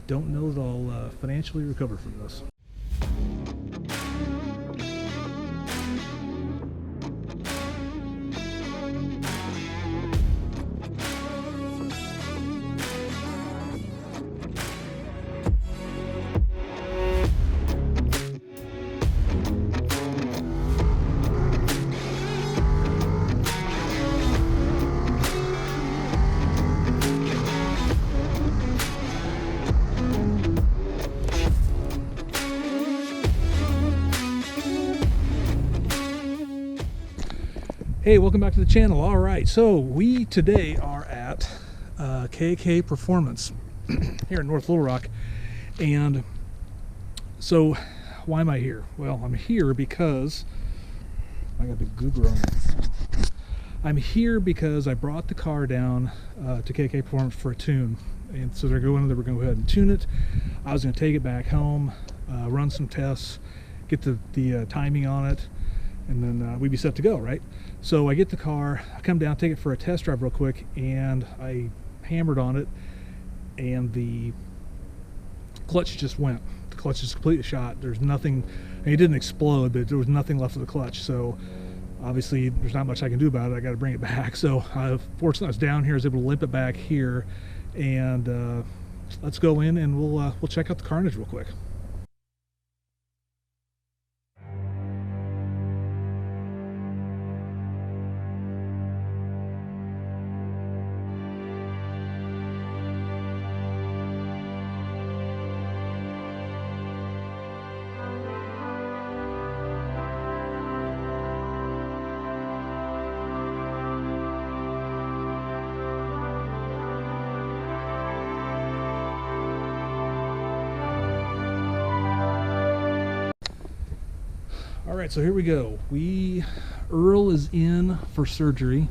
don't know that I'll financially recover from this. Hey, welcome back to the channel. All right, so we today are at KK Performance here in North Little Rock. And so why am I here? Well, I'm here because I got a big goober on me. I'm here because I brought the car down to KK Performance for a tune. And so they're going to go ahead and tune it. I was going to take it back home, run some tests, get the timing on it, and then we'd be set to go, right? So I get the car, I come down, take it for a test drive real quick, and I hammered on it, and the clutch just went. The clutch is completely shot. There's nothing, I mean, it didn't explode, but there was nothing left of the clutch. So obviously there's not much I can do about it. I got to bring it back. So fortunately I was down here, I was able to limp it back here, and let's go in and we'll check out the carnage real quick. All right, so here we go. Earl is in for surgery.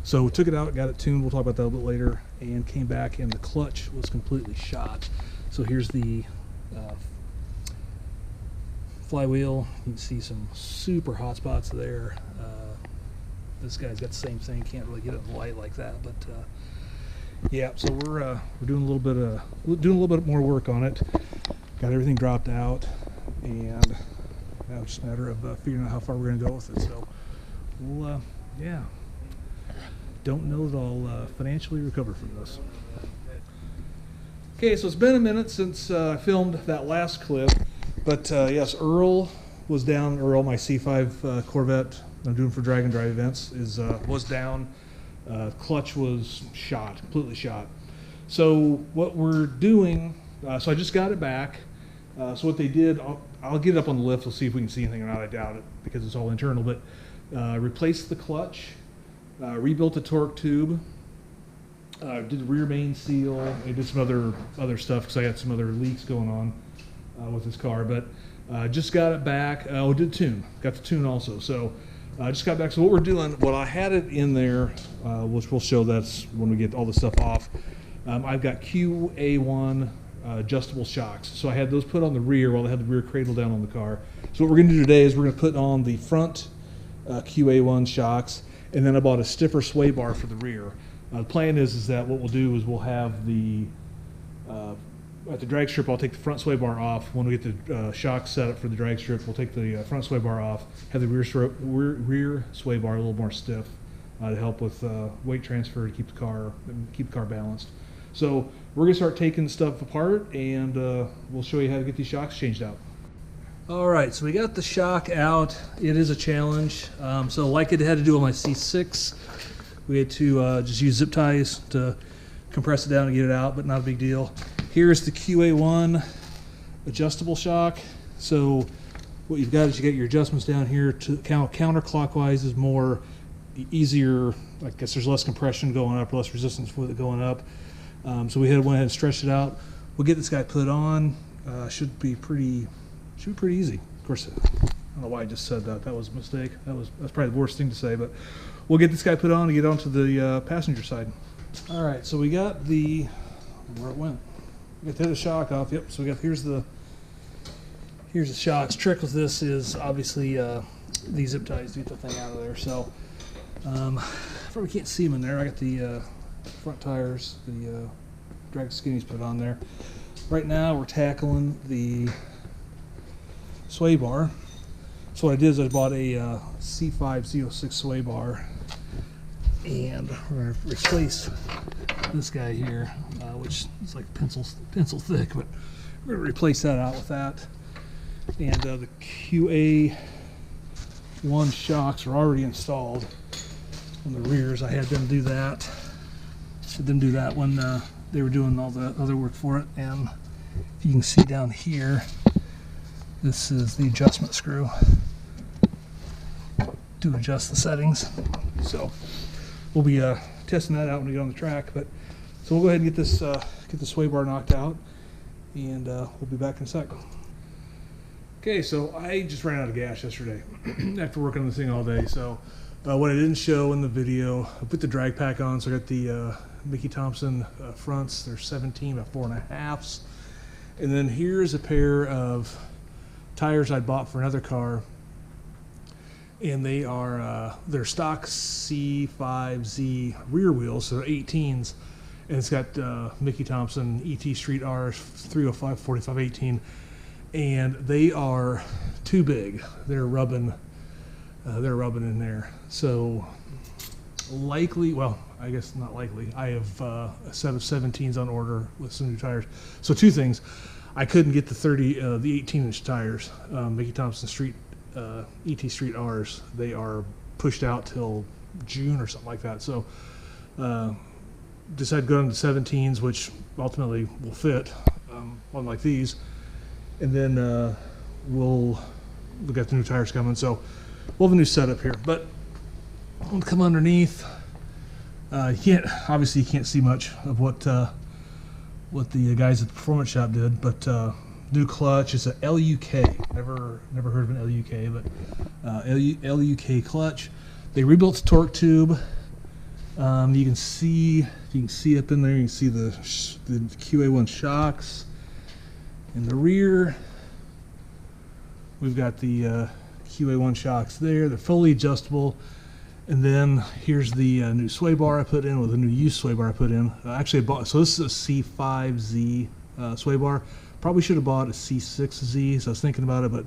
So we took it out, got it tuned. We'll talk about that a little bit later. And came back, and the clutch was completely shot. So here's the flywheel. You can see some super hot spots there. This guy's got the same thing. Can't really get it in the light like that, but yeah. So we're doing a little bit more work on it. Got everything dropped out, and now it's just a matter of figuring out how far we're going to go with it. So we'll, yeah, don't know that I'll financially recover from this. Okay, so it's been a minute since I filmed that last clip, but yes, Earl was down. Earl, my C5 Corvette I'm doing for drag and drive events, was down. Clutch was shot, completely shot. So what we're doing, so I just got it back. So what they did, I'll get it up on the lift. We'll see if we can see anything or not. I doubt it because it's all internal. But replaced the clutch, rebuilt the torque tube, did the rear main seal, and did some other stuff because I got some other leaks going on with this car. But just got it back. Oh, did tune. Got the tune also. So I just got back. So what we're doing, I had it in there, which we'll show that's when we get all the stuff off. I've got QA1 adjustable shocks. So I had those put on the rear while I had the rear cradle down on the car. So what we're going to do today is we're going to put on the front QA1 shocks, and then I bought a stiffer sway bar for the rear. The plan is that what we'll do is we'll have the at the drag strip, I'll take the front sway bar off. When we get the shocks set up for the drag strip, we'll take the front sway bar off, have the rear sway bar a little more stiff to help with weight transfer to keep the car balanced. So we're going to start taking stuff apart, and we'll show you how to get these shocks changed out. All right, so we got the shock out. It is a challenge. So like it had to do on my C6, we had to just use zip ties to compress it down and get it out, but not a big deal. Here's the QA1 adjustable shock. So what you've got is you got your adjustments down here. To counterclockwise is more easier. I guess there's less compression going up, less resistance with it going up. So we went ahead and stretched it out. We'll get this guy put on. Should be pretty easy. Of course, I don't know why I just said that. That was a mistake. That's probably the worst thing to say. But we'll get this guy put on and get onto the passenger side. All right. So we got where it went. We got the other shock off. Yep. So we got here's the shocks. Trick with this is obviously these zip ties to get the thing out of there. So probably can't see them in there. I got the front tires, the drag skinnies put on there. Right now we're tackling the sway bar. So what I did is I bought a C5 sway bar, and we're going to replace this guy here, which is like pencil thick, but we're going to replace that out with that. And the QA1 shocks are already installed on the rears. I had them do that. When they were doing all the other work for it. And if you can see down here, this is the adjustment screw to adjust the settings. So we'll be testing that out when we get on the track. But so we'll go ahead and get the sway bar knocked out, and we'll be back in a sec. Okay, so I just ran out of gas yesterday after working on this thing all day. So what I didn't show in the video, I put the drag pack on. So I got the Mickey Thompson fronts. They're 17 by 4.5s. And then here's a pair of tires I bought for another car. And they are they're stock C5Z rear wheels, so they're 18s. And it's got Mickey Thompson ET Street R's 305 45 18. And they are too big. They're rubbing in there. So likely, well, I guess not likely, I have a set of 17s on order with some new tires. So two things: I couldn't get the 18-inch tires, Mickey Thompson Street ET Street R's. They are pushed out till June or something like that. So decided to go into 17s, which ultimately will fit, unlike these. And then we'll got the new tires coming, so we'll have a new setup here. But I'm gonna come underneath. Obviously you can't see much of what the guys at the Performance Shop did, but new clutch. It's a LUK. Never heard of an LUK, but LUK clutch. They rebuilt the torque tube. You can see up in there. You can see the QA1 shocks. In the rear, we've got the QA1 shocks there. They're fully adjustable. And then here's the new sway bar I put in, with a new used sway bar I put in. Actually, I bought, so this is a C5Z sway bar. Probably should have bought a C6Z, so I was thinking about it, but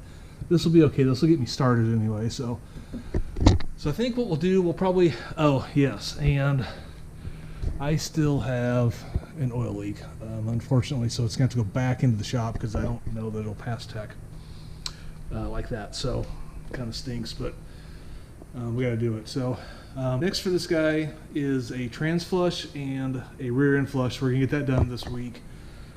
this will be okay. This will get me started anyway. So I think what we'll do, we'll probably, oh yes, and I still have an oil leak, unfortunately, so it's going to have to go back into the shop because I don't know that it'll pass tech like that. So kind of stinks, but we got to do it. So next for this guy is a trans flush and a rear end flush. We're going to get that done this week.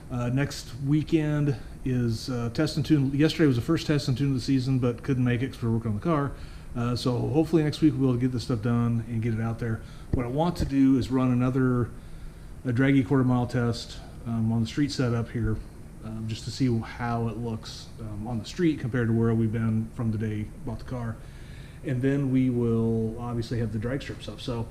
Next weekend is test and tune. Yesterday was the first test and tune of the season, but couldn't make it because we're working on the car. So hopefully next week we'll be able to get this stuff done and get it out there. What I want to do is run a draggy quarter-mile test on the street setup here, just to see how it looks on the street compared to where we've been from the day I bought the car. And then we will obviously have the drag strips up. So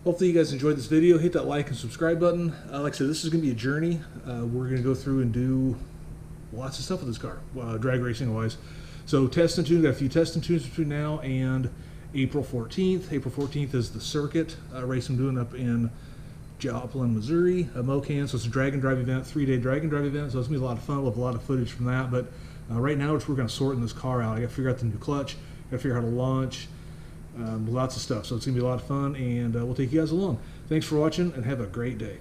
hopefully you guys enjoyed this video. Hit that like and subscribe button. Like I said, this is going to be a journey. We're going to go through and do lots of stuff with this car, drag racing wise. So test and tune, got a few test and tunes between now and April 14th. April 14th is the circuit race I'm doing up in Joplin, Missouri, Mocan. So it's a drag and drive event, 3-day drag and drive event. So it's going to be a lot of fun. We'll have a lot of footage from that. But right now we're going to sort this car out. I got to figure out the new clutch. Got to figure out how to launch. Lots of stuff. So it's going to be a lot of fun, and we'll take you guys along. Thanks for watching, and have a great day.